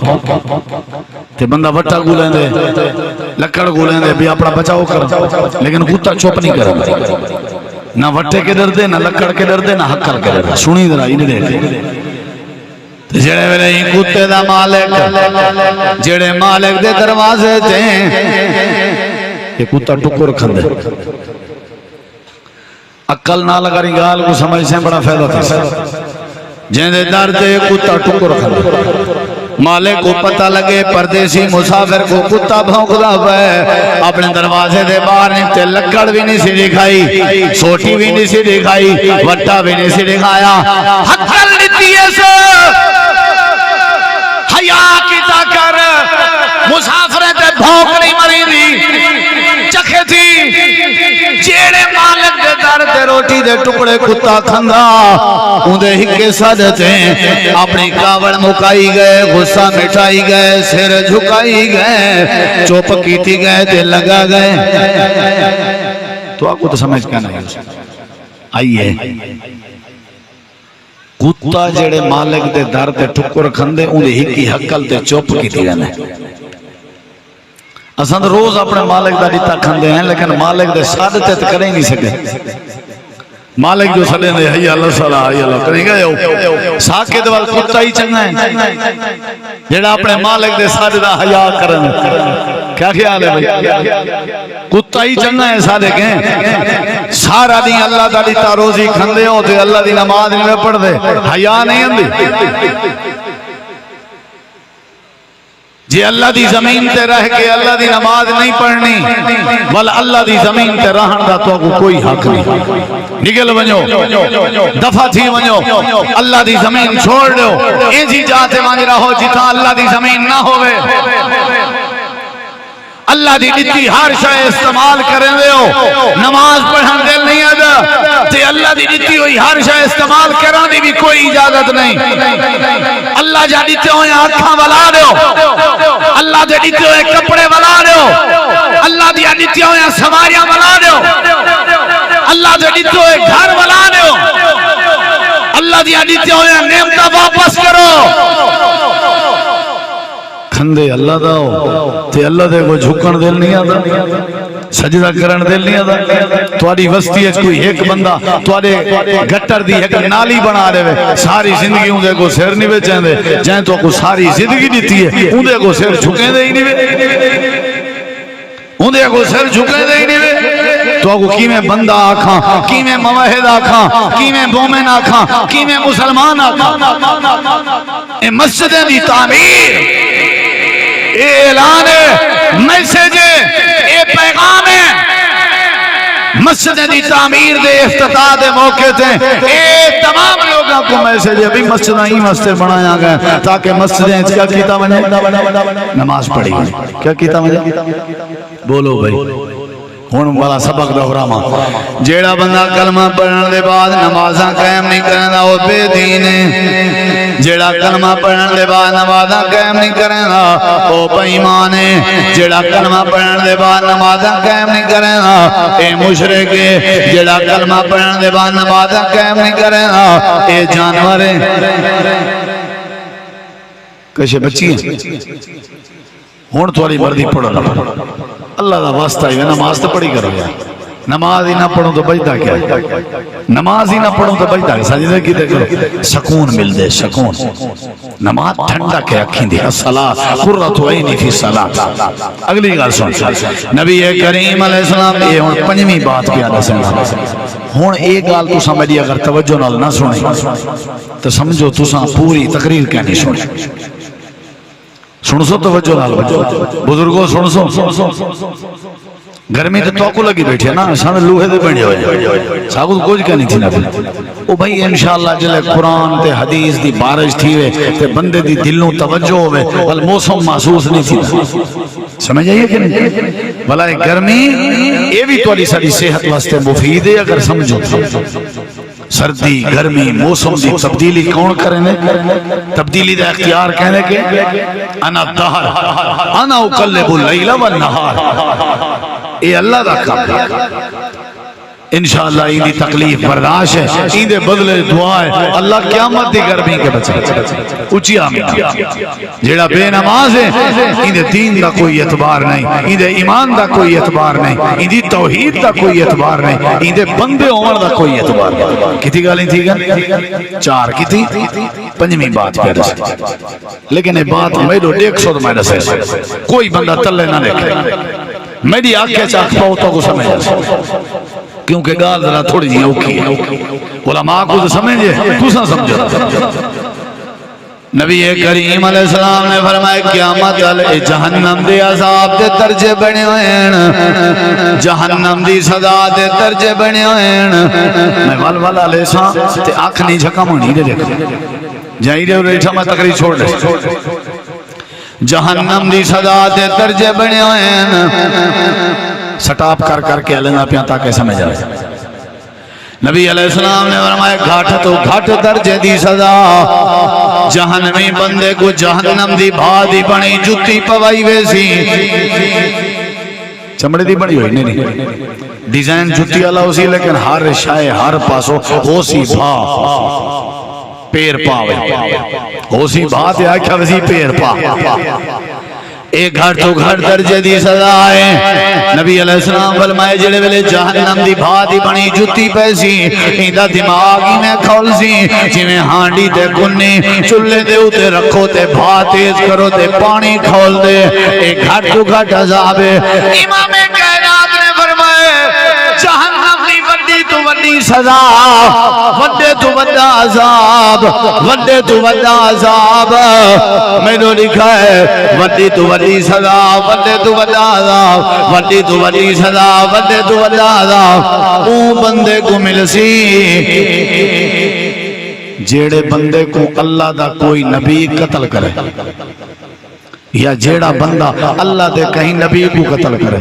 تے بندہ وٹا گولیں دے لکڑ گولیں دے بھی اپنا بچاؤ کر لیکن کتا چوپ نہیں کر نہ وٹے کے ڈر دے نہ لکڑ کے ڈر دے نہ حکر کے ڈر دے سنی درہ ہی نہیں دیکھے جڑے ویلے ہی کتے دا مالک جڑے مالک دے دروازے تھے یہ کتا ٹکر کھندے عقل نہ لگا رہی گال کو سمجھ سے بڑا فائدہ تھا جن دے در دے کتا ٹکر کھندے مالک کو پتہ لگے پردیسی مسافر کو کتا بھونکدا ہے اپنے دروازے دے باہر نکتے لکڑ بھی نہیں سی دکھائی سوٹی بھی نہیں سی دکھائی وٹا بھی نہیں سی دکھایا حقل لیتی سے حیا کی کر مسافر بھوک نہیں مری دی چکھے تھی جیڑے مالک دے در تے روٹی دے ٹکڑے کتا کھندا اندے ہکے سادتے اپنی کاوڑ مکائی گئے غصہ مٹائی گئے سر جھکائی گئے چوپ کیتی گئے تے لگا گئے تو آپ کو تو سمجھ کیا نہیں آئیے کتا جڑے مالک دے در تے ٹکر کھندے اندے ہکی حقل تے چوپ کیتی گئے اساں روز اپنے مالک دا دیتا کھندے ہیں لیکن مالک دے سادتے تے کریں نہیں سکے مالک جو سڑے دے حی اللہ صلاح حی اللہ کریں گے ساکے دوال کتا ہی چنگا ہے جیڑا اپنے مالک دے سادے دا حیاء کرن کیا خیال ہے بھئی کتا ہی چنگا ہے سادے کہیں سارا دیں اللہ دا دیتا روزی کھندے ہو تے اللہ دی نماز میں پڑھ دے حیاء نہیں اندی جی اللہ دی زمین تے رہ کے اللہ دی نماز نہیں پڑھنی ول اللہ دی زمین تے رہن دا تو کوئی حق نہیں نکل ونجو دفع تھی ونجو اللہ دی زمین چھوڑ دو ایجی جاتے وانی رہو جتا اللہ دی زمین نہ ہوئے اللہ دی دیتی ہر شاہ استعمال کریں دے ہو نماز پڑھن دل نہیں آدھا تے اللہ دی دیتی ہوئی ہر شاہ استعمال کران دی بھی کوئی اجازت نہیں اللہ جا دیتے ہوئے آنکھاں بلا دے ہو اللہ دے دیتے ہوئے کپڑے بلا دے ہو اللہ دے دیتے ہوئے سواریاں بلا دے ہو اللہ دے دیتے ہوئے گھر بلا دے ہو اللہ دے دیتے ہوئے نعمتہ واپس کرو کھندے اللہ دا ہو تے اللہ دے کو جھکن دل نہیں آدھا سجدہ کرن دل نہیں آدھا تواری وسطی ہے کوئی ایک بندہ توارے گھٹر دی ایک نالی بنا دے وے ساری زندگی اندے کو سیر نہیں بیچیں دے جائیں تو کو ساری زندگی دیتی ہے اندے کو سیر جھکیں دے ہی نہیں وے اندے کو سیر جھکیں دے ہی نہیں وے تو کو کی میں بندہ آکھاں کی میں موحد آکھاں کی میں مومن آکھاں کی میں مسلمان آکھاں اے مسجد دی تعمیر اے اعلان ہے میسیج ہے اے پیغام ہے مسجد دی تعمیر دے افتتاح دے موقع تھے اے تمام لوگوں کو میسیج ہے بھی مسجد ہی مسجد بنایا گئے تاکہ مسجدیں کیا کیتا بنے نماز پڑھی کیا کیتا بنے بولو بھائی ہون والا سبق دہراما جیڑا بندہ کلمہ پڑھن دے بعد نمازاں قائم نہیں کرنا وہ بے دین ہے جیڑا کلمہ پڑھن دے بعد نمازاں قائم نہیں کرنا وہ بے ایمان ہے جیڑا کلمہ پڑھن دے بعد نمازاں قائم نہیں کرنا اے مشرک ہے جیڑا کلمہ پڑھن دے بعد نمازاں قائم نہیں کرنا اے جانور ہے کشے بچی ہیں ہون تھوڑی مردی پڑھو اللہ دا واسطہ ہے نماز تو پڑھی کرو یار نماز ہی نہ پڑھوں تو بجتا کیا نماز ہی نہ پڑھوں تو بجتا کیا سجدہ کی دے کرو سکون مل دے سکون نماز ٹھنڈا کے رکھیں دی الصلاۃ قرۃ عینی فی الصلاۃ اگلی گل سن نبی کریم علیہ السلام یہ ہن پنجویں بات پیا دسن ہن ایک گل تساں میری اگر توجہ نال نہ سنی تو سمجھو تساں پوری تقریر کیا نہیں سنی سن سو توجہ نال بزرگوں سن سو گرمی تو کو لگی بیٹھی ہے نا سامنے لوہے دے بنے ہوئے ساگو کچھ کہنی تھی نا او بھائی انشاءاللہ جلے قرآن تے حدیث دی بارش تھی ہوئے تے بندے دی دلوں توجہ ہوئے بل موسم محسوس نہیں تھی سمجھ آئیے کہ نہیں بھلا گرمی یہ بھی توالی ساری صحت واسطے مفید ہے اگر سمجھو سردی گرمی موسم دی تبدیلی کون کرنے تبدیلی دا اختیار کہنے کے انا دہر انا اقلب اللیل والنہار اے اللہ دا کام ہے انشاءاللہ ایدی تکلیف برداشت ہے ایدے بدلے دعا ہے اللہ قیامت دی گرمی کے بچے اچھی آمین جیڑا بے نماز ہے ایدے دین دا کوئی اعتبار نہیں ایدے ایمان دا کوئی اعتبار نہیں ایدی توحید دا کوئی اعتبار نہیں ایدے بندے عمر دا کوئی اعتبار نہیں کتی گالیں تھی گا چار کتی پنجمی بات پہ رسے لیکن یہ بات میرے 100 میں رسے کوئی بندہ تلے نہ لکھے میری آنکھیں چاک پاؤ تو کو سمجھ کیونکہ گال ذرا تھوڑی جی اوکھی ہے علماء کو تو سمجھے تو سا سمجھو نبی کریم علیہ السلام نے فرمایا قیامت علیہ جہنم دے عذاب دے درجے بنے ہوئے ہیں جہنم دی سزا دے درجے بنے ہوئے ہیں میں والا علیہ السلام تے آنکھ نہیں جھکا مونی دے دیکھ جائیں دے ریٹھا میں تقریر چھوڑ دے جہنم دی سزا دے درجے بنے ہوئے ہیں سٹاپ کر کر کے لینا پیا تاکہ سمجھ آئے نبی علیہ السلام نے فرمایا گھاٹ تو گھاٹ درجے دی سزا جہنمی بندے کو جہنم دی بھادی بنی جتی پوائی ویسی چمڑے دی بڑی ہوئی نہیں ڈیزائن جتی اللہ اسی لیکن ہر شائع ہر پاسو ہو سی بھا پیر پاوے ہو سی بھا تے آکھا ویسی پیر پا ایک گھر تو گھر درجے دی سزا ہے نبی علیہ السلام فرمائے جڑے ویلے جہنم دی بھادی بنی جتی پیسی ایندا دماغ ہی میں کھول سی جویں ہانڈی تے گنی چولہے دے اوتے رکھو تے بھا تیز کرو تے پانی کھول دے ایک گھر تو گھر عذاب ہے امام کائنات نے فرمائے جہنم دی وڈی تو وڈی سزا وڈے تو وڈا عذاب وڈے تو وڈا عذاب میں نے لکھا ہے وڈی تو وڈی سزا وڈے تو وڈا عذاب وڈی تو وڈی سزا وڈے تو وڈا عذاب او بندے کو مل سی جیڑے بندے کو اللہ دا کوئی نبی قتل کرے یا جیڑا بندہ اللہ دے کہیں نبی کو قتل کرے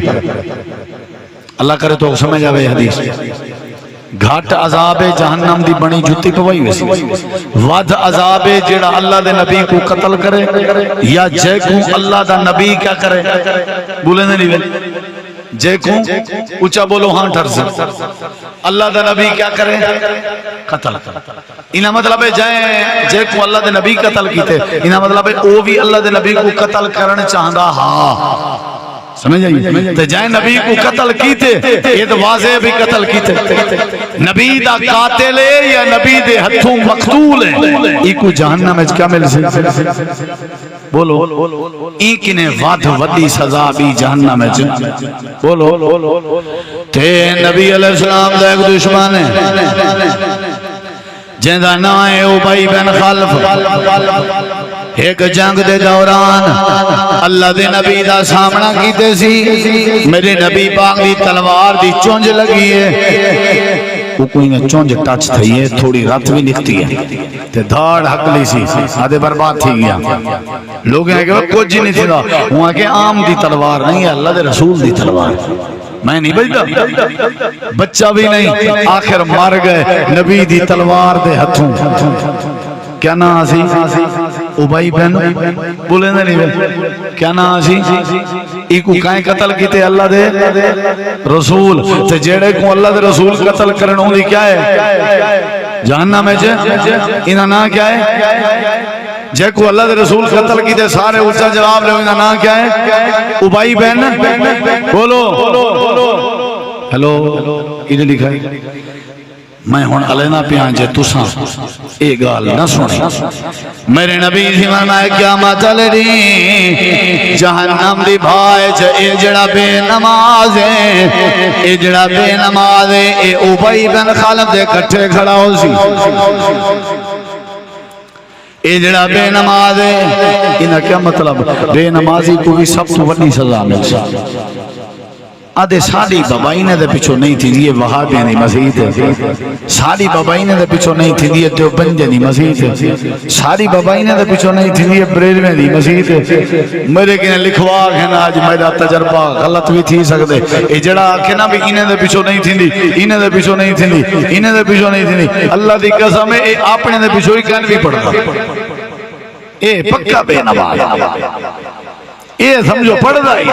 اللہ کرے تو سمجھ آوے حدیث گھاٹ عذاب جہنم دی بنی جتی پوائی ویسی ود عذاب جیڑا اللہ دے نبی کو قتل کرے یا جے کو اللہ دا نبی کیا کرے بولے نہیں جے کو اچھا بولو ہاں ٹھر سے اللہ دا نبی کیا کرے قتل انہا مطلب ہے جے کو اللہ دے نبی قتل کیتے انہا مطلب ہے او بھی اللہ دے نبی کو قتل کرن چاہندہ ہاں سمجھ آئیے تو جائے نبی کو قتل کیتے یہ تو واضح بھی قتل کیتے نبی دا قاتل ہے یا نبی دے ہتھوں مقتول ہے ای کو جہنم میں کیا مل سے بولو ای کنے واد ودی سزا بھی جہنم میں بولو تے نبی علیہ السلام دا ایک دشمن ہے جہاں نام ہے ابی بن خلف ایک جنگ دے دوران اللہ دے نبی دا سامنا کیتے سی میرے نبی پاک دی تلوار دی چونج لگی ہے وہ کوئی نے چونج ٹچ تھی ہے تھوڑی رات بھی نکتی ہے تے دھاڑ حق لی سی آدھے برباد تھی گیا لوگ ہیں کہ وہ کچھ نہیں تھی دا وہاں کہ عام دی تلوار نہیں ہے اللہ دے رسول دی تلوار میں نہیں بجتا بچہ بھی نہیں آخر مار گئے نبی دی تلوار دے ہتھوں کیا نا آسی ابی بن بولے نہیں کیا نا آسی ایکو کائیں قتل کیتے اللہ دے رسول تے جیڑے کو اللہ دے رسول قتل کرنوں دی کیا ہے جہنم میں انہا نا کیا ہے جے کو اللہ دے رسول قتل کیتے سارے اچھا جواب لے انہا نا کیا ہے ابی بن بولو ہیلو انہیں لکھا ہے میں ہون علینا پیان جے تساں اے گال نہ سنے میرے نبی تھی فرمایا کیا مطل دی جہنم دی بھائے اے جڑا بے نماز ہے اے جڑا بے نماز ہے اے ابی بن خلف دے کٹھے کھڑا ہو سی اے جڑا بے نماز ہے انہا کیا مطلب بے نمازی کو بھی سب تو بڑی سزا مل سا آدھے ساری بابائینے دے پچھو نہیں تھی یہ وہابیاں دی مسیحت ہے ساری بابائینے دے پچھو نہیں تھی یہ دیوبندیاں دی مسیحت ہے ساری بابائینے دے پچھو نہیں تھی یہ بریلویں دی مسیحت ہے میرے کنے لکھوا کہنا آج میرا تجربہ غلط بھی تھی سکتے اے جڑا کہنا بھی انہیں دے پچھو نہیں تھی انہیں دے پچھو نہیں تھی انہیں دے پچھو نہیں تھی اللہ دی قسم ہے اے اپنے دے پچھو ہی کہن بھی پڑھتا اے پکا بے نماز اے سمجھو پڑھتا ہی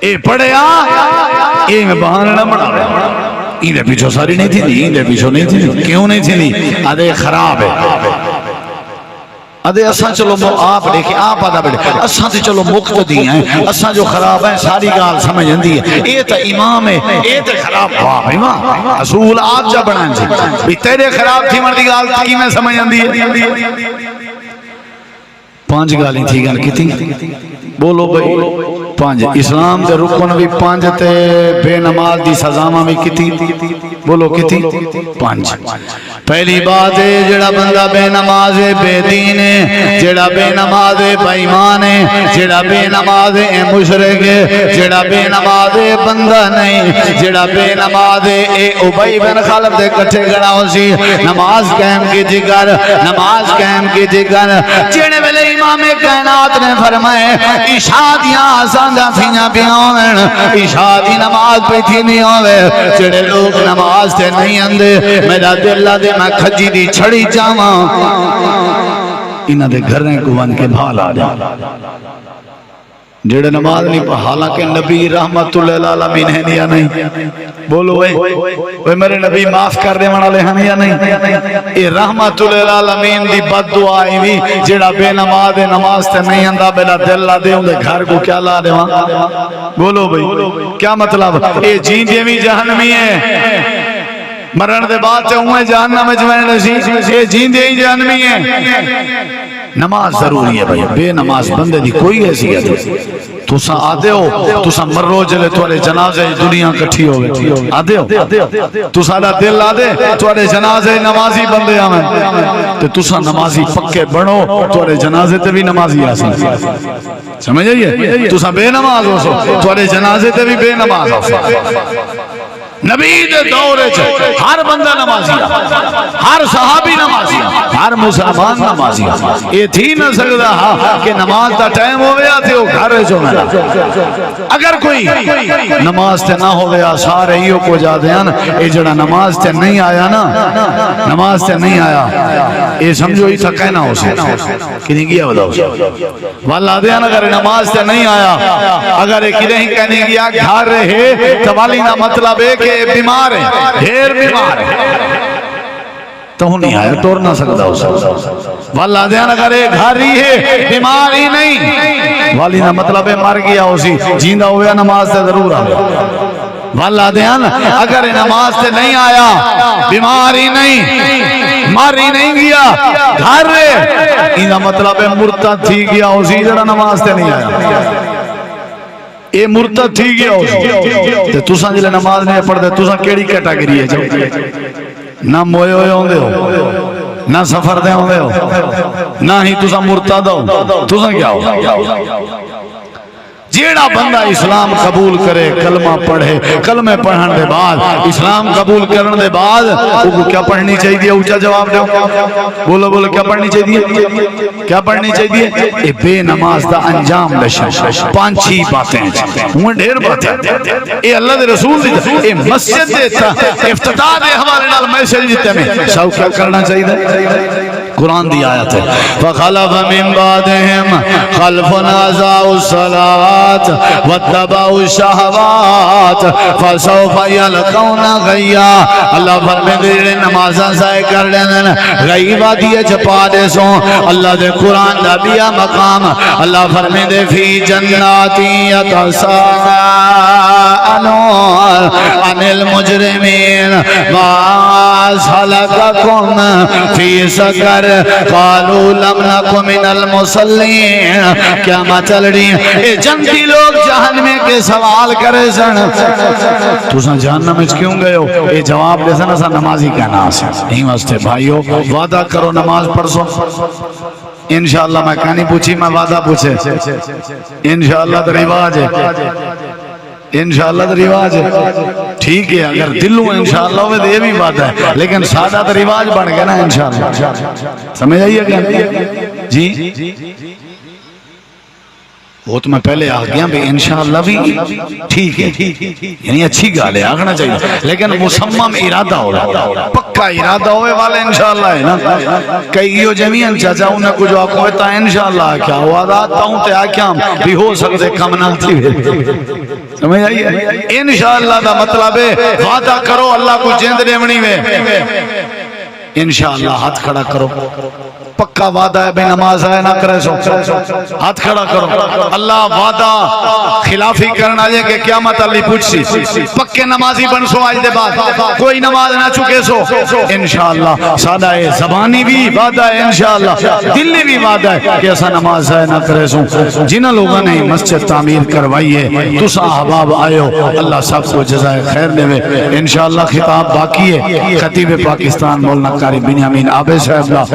اے پڑھے اے میں بہانے نہ بڑھا ایندے پیچھو ساری نہیں تھی ایندے پیچھو نہیں تھی کیوں نہیں تھی آدھے خراب ہے آدھے اساں چلو آپ دیکھیں آپ آدھا بیٹھے اساں تے چلو مقتدی ہیں اساں جو خراب ہیں ساری گال سمجھ جاندی ہے اے تے امام ہے اے تے خراب واہ امام اصول آپ جا بنائیں سی بھی تیرے خراب تھی مردی گال کی میں سمجھ جاندی ہے پانچ گالیں تھی گال کی تھی بولو بھائی پانچ اسلام دے رکن بھی پانچ تے بے نماز دی سزاواں بھی کتی بولو کتی پانچ پہلی بات ہے جڑا بندہ بے نماز ہے بے دین ہے جڑا بے نماز ہے بے ایمان ہے جڑا بے نماز ہے مشرک ہے جڑا بے نماز ہے بندہ نہیں جڑا بے نماز ہے اے ابی بن خلف دے کٹھے کھڑا ہو سی نماز قائم کی جگر نماز قائم کی جگر جڑے ویلے امام کائنات نے فرمائے عشاء دیاں آزاندہ تھیاں پیاں عشاء دی نماز پہ تھی نہیں ہوئے جڑے لوگ نماز تے نہیں اندے میرا دل دے میں کھجی دی چھڑی جاواں انہاں دے گھریں کو ون کے بھال آ جا جڑے نماز نہیں پڑھ حالانکہ نبی رحمت اللہ العالمین ہے یا نہیں بولو اے میرے نبی معاف کر دے والے ہیں یا نہیں اے رحمت اللہ العالمین دی بد دعا ہوئی جڑا بے نماز نماز تے نہیں اندا میرا دل لا دے اون دے گھر کو کیا لا دیواں بولو بھائی کیا مطلب اے جیندے وی جہنمی ہے مرن دے بعد تے اوے جہنم وچ وینے سی اے جیندے ہی جہنمی ہے نماز ضروری ہے بھائی بے نماز بندے دی کوئی حیثیت نہیں تساں آدے ہو تساں مرو جلے تھوڑے جنازے دنیا کٹھی ہوئے آدے ہو تساں دا دل آدے تھوڑے جنازے نمازی بندے آمیں تو تساں نمازی پکے بڑھو تھوڑے جنازے تے بھی نمازی آسیں سمجھ آئیے تساں بے نماز ہو سو تھوڑے جنازے تے بھی بے نماز ہو سو نبی دے دورے چھے ہر بندہ نمازی ہر صحابی نمازی ہر مسلمان نمازی یہ تھی نہ سکتا کہ نماز دا ٹائم ہو گیا تھے وہ گھر جو میں اگر کوئی نماز تے نہ ہو گیا سارے ہیوں کو جا دیاں اے جڑا نماز تے نہیں آیا نا نماز تے نہیں آیا یہ سمجھو ہی تھا کہنا ہو سے کنہیں گیا بتاؤ سے والا دیاں اگر نماز تے نہیں آیا اگر ایک نہیں کہنے گیا گھر رہے توالی نہ مطلب ہے کہ بیمار ہے ڈھیر بیمار ہے تو نہیں آیا ٹور نہ سکتا ہو سکتا والا دیان اگر ایک گھر ہی ہے بیمار ہی نہیں والی نہ مطلب ہے مر گیا اسی جیندہ ہویا نماز سے ضرور آیا والا دیان اگر نماز سے نہیں آیا بیمار ہی نہیں مر ہی نہیں گیا گھر ہے انہا مطلب ہے مرتد تھی گیا اسی جڑا نماز سے نہیں آیا اے مرتد تھی گیا ہو تساں جلے نماز نہیں پڑھ دے تساں کیڑی کیٹاگری ہے جو نہ موئے ہوئے ہوں دے ہو نہ سفر دے ہوں دے ہو نہ ہی تساں مرتد ہو تساں کیا ہو جیڑا بندہ اسلام قبول کرے کلمہ پڑھے کلمہ پڑھن دے بعد اسلام قبول کرن دے بعد وہ کیا پڑھنی چاہیے اونچا جواب دو بولو بولو کیا پڑھنی چاہیے کیا پڑھنی چاہیے اے بے نماز دا انجام لشن پانچھی باتیں ہوں ڈھیر باتیں اے اللہ دے رسول دی اے مسجد دے افتتاح دے ہمارے نال میسج دیتے میں سو کیا کرنا چاہیے قرآن دی آیت ہے فخلف من بعدهم خلف اضاعوا الصلاة واتبعوا الشهوات فسوف يلقون غیا اللہ فرمائے دے نمازاں ضائع کر لینے غیبہ دیئے چھپا دے سو اللہ دے قرآن دا بیا مقام اللہ فرمائے دے فی جناتی یتساءلون عن المجرمین ما سلککم فی سقر قالوا لم نکن من المصلین کیا مچل رہی اے جنتی لوگ جہنم کے سوال کرے سن تو سن جہنم میں کیوں گئے ہو اے جواب دے سن اسا نمازی کا ناس ہے نہیں واسطے بھائیو وعدہ کرو نماز پڑھو انشاءاللہ میں کہانی پوچھی میں وعدہ پوچھے انشاءاللہ تو رواج ہے انشاءاللہ تو رواج ہے ٹھیک ہے اگر دلوں انشاءاللہ ہوئے تو یہ بھی بات ہے لیکن سادہ تو رواج بڑھ گیا نا انشاءاللہ سمجھ آئیے کیا جی وہ تو میں پہلے آ گیا بھی انشاءاللہ بھی ٹھیک ہے یعنی اچھی گال ہے آگنا چاہیے لیکن مصمم ارادہ ہو رہا پکا ارادہ ہوئے والے انشاءاللہ ہے نا کئیو جمعین چاچا انہیں کچھ آکو ہے تا انشاءاللہ کیا ہوا داتا ہوں تے آکیام بھی ہو سکتے کم نہ تھی سمجھ آئیے انشاءاللہ دا مطلب ہے وعدہ کرو اللہ کو جند دیونی میں انشاءاللہ ہاتھ کھڑا کرو پکا وعدہ ہے بے نماز ہے نہ کرے سو ہاتھ کھڑا کرو اللہ وعدہ خلافی کرنا ہے کہ قیامت اللہ پوچھ سی پکے نمازی بن سو آج دے بعد کوئی نماز نہ چکے سو انشاءاللہ سادہ ہے زبانی بھی وعدہ ہے انشاءاللہ دلی بھی وعدہ ہے کہ ایسا نماز ہے نہ کرے سو جنہ لوگوں نے مسجد تعمیر کروائی ہے تو احباب آئے ہو اللہ سب کو جزائے خیر دے انشاءاللہ خطاب باقی ہے خطیب پاکستان مولانا قاری بنیامین عابد صاحب